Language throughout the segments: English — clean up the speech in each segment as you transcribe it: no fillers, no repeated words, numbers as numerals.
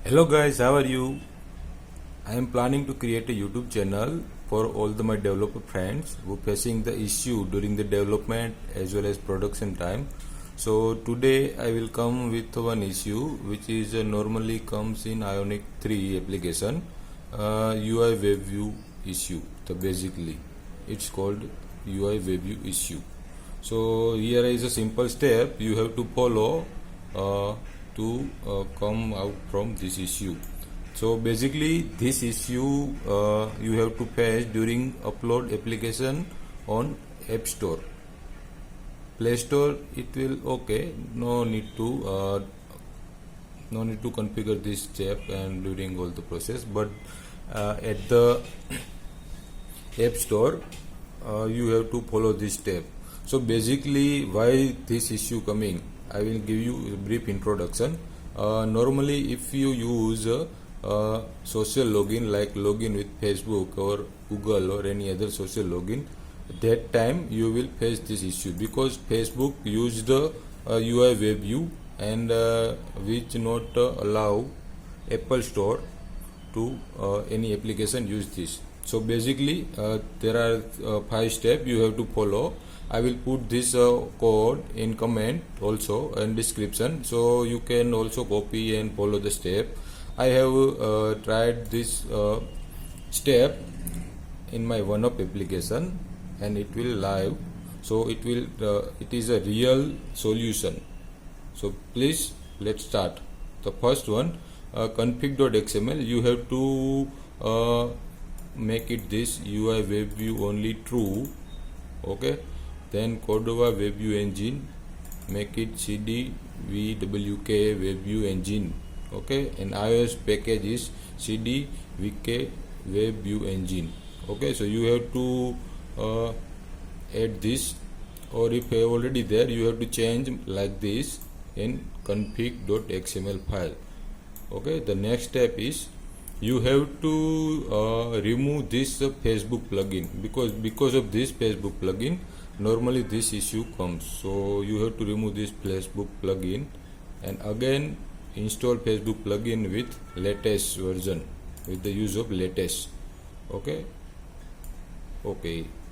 Hello guys, how are you? I am planning to create a YouTube channel for all my developer friends who facing the issue during the development as well as production time. So today I will come with one issue which is normally comes in Ionic 3 application, UIwebView issue. So basically it's called UIwebView issue. So here is a simple step you have to follow to come out from this issue. So basically this issue you have to face during upload application on App Store. Play Store it will okay, no need to configure this step and during all the process, but at the App Store you have to follow this step. So basically why this issue coming, I will give you a brief introduction. Normally if you use social login like login with Facebook or Google or any other social login, that time you will face this issue because Facebook use the UIwebView and which not allow Apple Store to any application use this. So basically there are 5 steps you have to follow. I will put this code in comment also in description, so you can also copy and follow the step. I have tried this step in my one-up application and it will live, so it is a real solution. So please let's start. The first one, config.xml, you have to make it this UIwebView only true. Okay, then Cordova WebView Engine, make it CD VWK WebView Engine. Okay, and iOS package is CD VK WebView Engine. Okay, so you have to add this, or if you have already there, you have to change like this in config.xml file. Okay, the next step is you have to remove this Facebook plugin, because of this Facebook plugin normally this issue comes. So you have to remove this Facebook plugin and again install Facebook plugin with latest version, with the use of latest. Okay,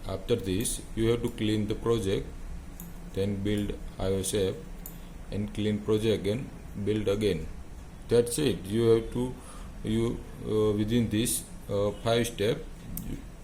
after this you have to clean the project, then build iOS app and clean project again, build again. That's it. You have to within this 5 steps